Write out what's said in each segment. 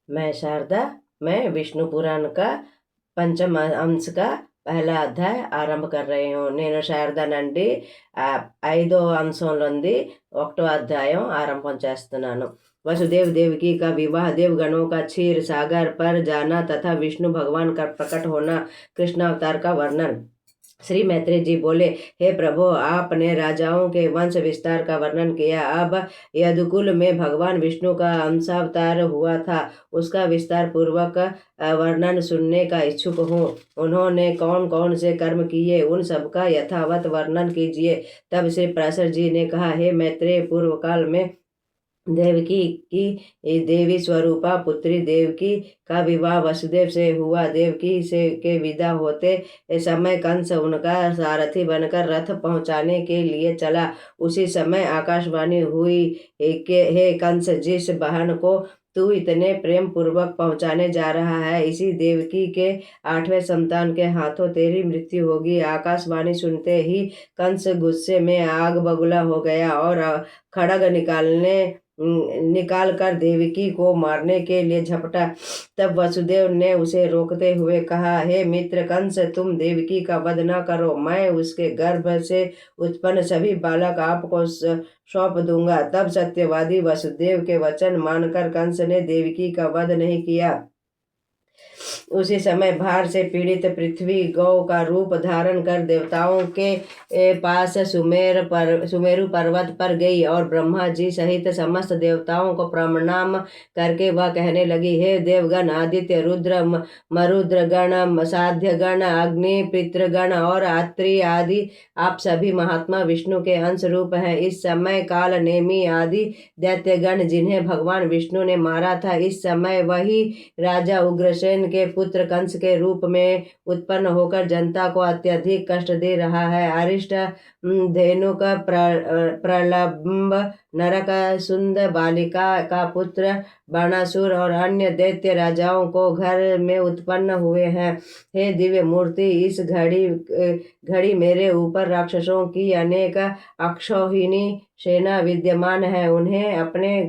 मैं शारदा, मैं विष्णु पुराण का पंचम अंश का పహలా అధ్యాయ ఆరంభ कर रही हूँ। నేను శారదానండి। 5వ అంశంలోంది 1వ అధ్యాయం ఆరంభం చేస్తున్నాను। वसुदेव देवकी का विवाह देवगणों का क्षीर सागर पर जाना तथा विष्णु भगवान का प्रकट होना, कृष्णावतार का वर्णन। श्री मैत्रेय जी बोले, हे प्रभु, आपने राजाओं के वंश विस्तार का वर्णन किया। अब यदुकुल में भगवान विष्णु का अंशावतार हुआ था, उसका विस्तार पूर्वक वर्णन सुनने का इच्छुक हूँ। उन्होंने कौन कौन से कर्म किए, उन सबका यथावत वर्णन कीजिए। तब श्री पराशर जी ने कहा, हे मैत्रेय, पूर्व काल में देवकी की देवी स्वरूपा पुत्री देवकी का विवाह वसुदेव से हुआ। देवकी से के विदा होते समय कंस उनका सारथी बनकर रथ पहुंचाने के लिए चला। उसी समय आकाशवाणी हुई कि हे कंस, जिस बहन को तू इतने प्रेम पूर्वक पहुंचाने जा रहा है, इसी देवकी के 8वें संतान के हाथों तेरी मृत्यु होगी। आकाशवाणी सुनते ही कंस गुस्से में आग बबूला हो गया और खड़ग निकाल कर देवकी को मारने के लिए झपटा। तब वसुदेव ने उसे रोकते हुए कहा, हे मित्र कंस, तुम देवकी का वध न करो। मैं उसके गर्भ से उत्पन्न सभी बालक आपको सौंप दूंगा। तब सत्यवादी वसुदेव के वचन मानकर कंस ने देवकी का वध नहीं किया। उसी समय भार से पीड़ित पृथ्वी गौ का रूप धारण कर देवताओं के पास सुमेरु पर्वत पर गई और ब्रह्मा जी सहित समस्त देवताओं को प्रणाम करके वह कहने लगी, हे देवगण, आदित्य, रुद्र, मरुद्र गण, साध्य गण, अग्नि, पितृगण और अत्रि आदि आप सभी महात्मा विष्णु के अंश रूप हैं। इस समय काल नेमी आदि दैत्यगण जिन्हें भगवान विष्णु ने मारा था, इस समय वही राजा उग्रसेन के पुत्र कंस के रूप में उत्पन्न होकर जनता को अत्यधिक कष्ट दे रहा है। अरिष्ट, धेनुक, प्रलंब, नरक, सुंद, बालिका का पुत्र बाणासुर और अन्य दैत्य राजाओं को घर में उत्पन्न हुए हैं। हे दिव्य मूर्ति, इस घड़ी मेरे ऊपर राक्षसों की अनेक अक्षौहिणी सेना विद्यमान है। उन्हें अपने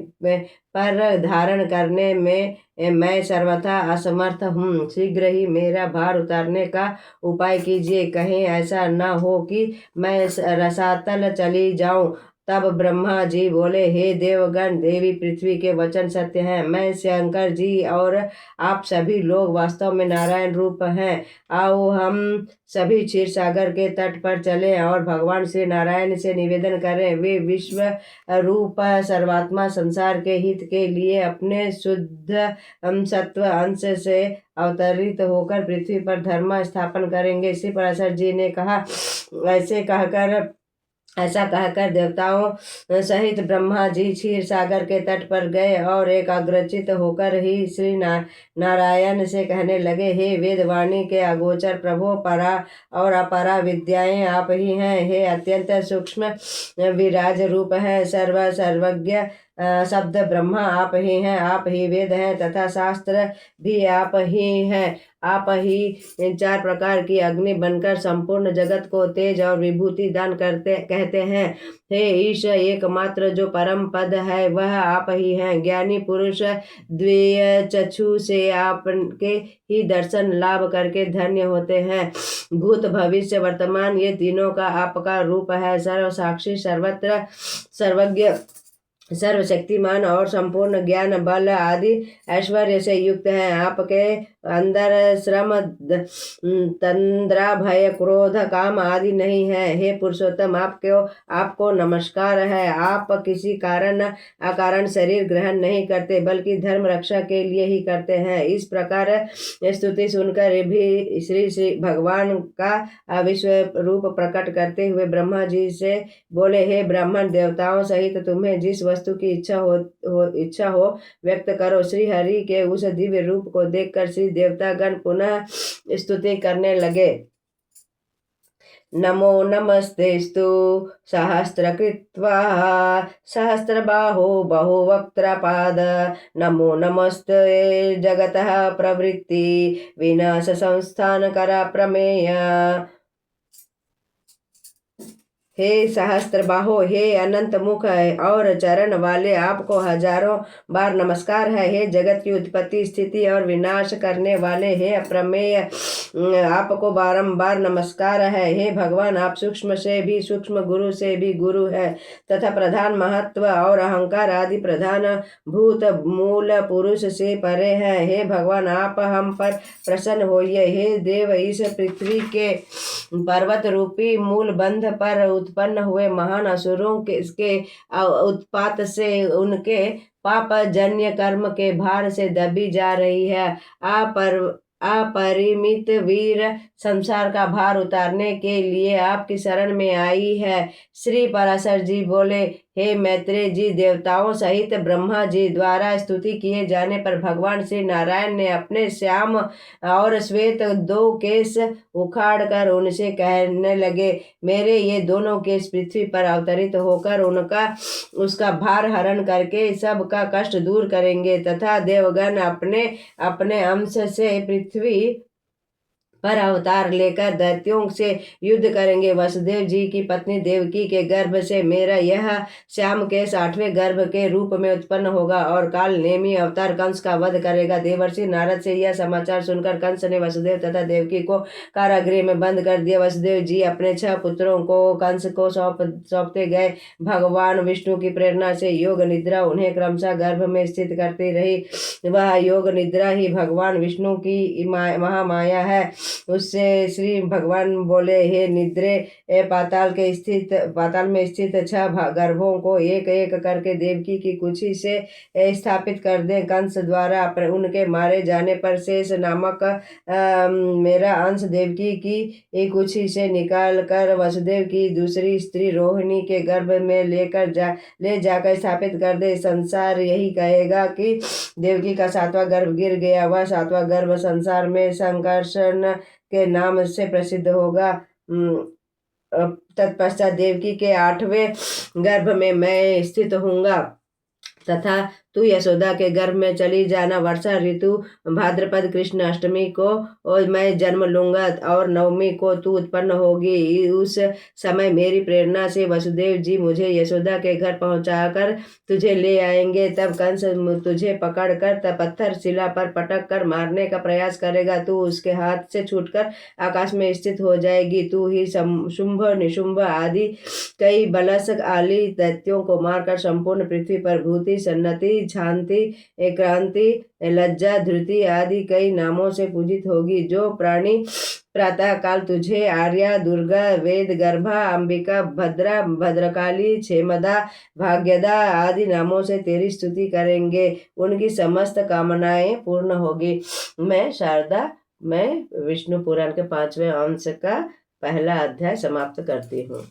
पर धारण करने में मैं सर्वथा असमर्थ हूँ। शीघ्र ही मेरा भार उतारने का उपाय कीजिए, कहीं ऐसा न हो कि मैं रसातल चली जाऊं। तब ब्रह्मा जी बोले, हे देवगण, देवी पृथ्वी के वचन सत्य हैं। मैं शंकर जी और आप सभी लोग वास्तव में नारायण रूप हैं। आओ हम सभी क्षीर सागर के तट पर चलें और भगवान श्री नारायण से निवेदन करें। वे विश्व रूप सर्वात्मा संसार के हित के लिए अपने शुद्ध सत्व अंश से अवतरित होकर पृथ्वी पर धर्म स्थापन करेंगे। श्री पराशर जी ने कहा, ऐसा कहकर देवताओं सहित ब्रह्मा जी क्षीर सागर के तट पर गए और एकाग्रचित होकर ही श्री नारायण से कहने लगे, हे वेदवाणी के अगोचर प्रभु, परा और अपरा विद्याएं आप ही हैं। हे अत्यंत सूक्ष्म विराज रूप है, सर्वज्ञ शब्द ब्रह्मा आप ही हैं। आप ही वेद हैं तथा शास्त्र भी आप ही हैं। आप ही 4 प्रकार की अग्नि बनकर संपूर्ण जगत को तेज और विभूति दान कहते हैं। हे ईश, एकमात्र जो परम पद है वह आप ही हैं। ज्ञानी पुरुष द्वितीय चक्षु से आपके ही दर्शन लाभ करके धन्य होते हैं। भूत, भविष्य, वर्तमान ये तीनों का आपका रूप है। सर्व साक्षी, सर्वत्र सर्वज्ञ, सर्वशक्तिमान और संपूर्ण ज्ञान, बल आदि ऐश्वर्य से युक्त हैं। आपके अंदर श्रम, तंद्रा, भय, क्रोध, काम आदि नहीं है। हे पुरुषोत्तम, आपको नमस्कार है। आप किसी अकारण शरीर ग्रहण नहीं करते, बल्कि धर्म रक्षा के लिए ही करते हैं। इस प्रकार स्तुति सुनकर भी श्री भगवान का विश्व रूप प्रकट करते हुए ब्रह्मा जी से बोले, हे ब्राह्मण, देवताओं सहित तुम्हें जिस वस्तु की इच्छा हो व्यक्त करो। श्री हरि के उस दिव्य रूप को देखकर श्री देवतागण पुनः स्तुति करने लगे। नमो नमस्तेस्तु सहस्रकृत्वा सहस्रबाहो बहुवक्त्रपाद। नमो नमस्ते जगतः प्रवृत्ति विनाश संस्थान करा प्रमेय। हे सहस्त्रबाहो, हे अनंत मुख और चरण वाले, आपको हजारों बार नमस्कार है। हे जगत की उत्पत्ति, स्थिति और विनाश करने वाले, हे अप्रमेय, आपको बारंबार नमस्कार है। हे भगवान, आप सूक्ष्म से भी सूक्ष्म, गुरु से भी गुरु है तथा प्रधान, महत्व और अहंकार आदि प्रधान भूत मूल पुरुष से परे है। हे भगवान, आप हम पर प्रसन्न होइए। हे देव, इस पृथ्वी के पर्वत रूपी मूल बंध पर उत्पन्न हुए महान असुरों के उत्पात से उनके पाप जन्य कर्म के भार से दबी जा रही है। अपरिमित वीर संसार का भार उतारने के लिए आपकी शरण में आई है। श्री पराशर जी बोले, हे मैत्रेय जी, देवताओं सहित ब्रह्मा जी द्वारा स्तुति किए जाने पर भगवान श्री नारायण ने अपने श्याम और श्वेत दो केश उखाड़ कर उनसे कहने लगे, मेरे ये दोनों केश पृथ्वी पर अवतरित होकर उसका भार हरण करके सबका कष्ट दूर करेंगे तथा देवगण अपने अपने अंश से पृथ्वी पर अवतार लेकर दैत्यों से युद्ध करेंगे। वसुदेव जी की पत्नी देवकी के गर्भ से मेरा यह श्याम केश 8वें गर्भ के रूप में उत्पन्न होगा और काल नेमी अवतार कंस का वध करेगा। देवर्षि नारद से यह समाचार सुनकर कंस ने वसुदेव तथा देवकी को कारागृह में बंद कर दिया। वसुदेव जी अपने 6 पुत्रों को कंस को सौंपते गए। भगवान विष्णु की प्रेरणा से योग निद्रा उन्हें क्रमशः गर्भ में स्थित करती रही। वह योग निद्रा ही भगवान विष्णु की महामाया है। उससे श्री भगवान बोले, हे निद्रे, पाताल में स्थित 6 गर्भों को एक एक करके देवकी की कुक्षी से स्थापित कर दे। कंस द्वारा उनके मारे जाने पर शेष नामक मेरा अंश देवकी की कुक्षी से निकाल कर वसुदेव की दूसरी स्त्री रोहिणी के गर्भ में ले जाकर स्थापित कर दे। संसार यही कहेगा कि देवकी का 7वां गर्भ गिर गया। वह 7वां गर्भ संसार में संकर्षण के नाम से प्रसिद्ध होगा। तत्पश्चात देवकी के 8वें गर्भ में मैं स्थित होऊंगा तथा तू यशोदा के गर्भ में चली जाना। वर्षा ऋतु भाद्रपद कृष्ण अष्टमी को और मैं जन्म लूंगा और नवमी को तू उत्पन्न होगी। उस समय मेरी प्रेरणा से वसुदेव जी मुझे यशोदा के घर पहुंचाकर तुझे ले आएंगे। तब कंस तुझे पकड़कर पत्थर शिला पर पटक कर मारने का प्रयास करेगा। तू उसके हाथ से छूटकर आकाश में स्थित हो जाएगी। तू ही शुंभ निशुंभ आदि कई बलशक आली दैत्यों को मारकर संपूर्ण पृथ्वी पर भूति, सन्नति, शांति, क्रांति, लज्जा, धृति आदि कई नामों से पूजित होगी। जो प्राणी प्रातः काल तुझे आर्या, दुर्गा, वेद गर्भा, अंबिका, भद्रा, भद्रकाली, क्षेमदा, भाग्यदा आदि नामों से तेरी स्तुति करेंगे, उनकी समस्त कामनाएं पूर्ण होगी। मैं विष्णु पुराण के 5वें अंश का पहला अध्याय समाप्त करती हूँ।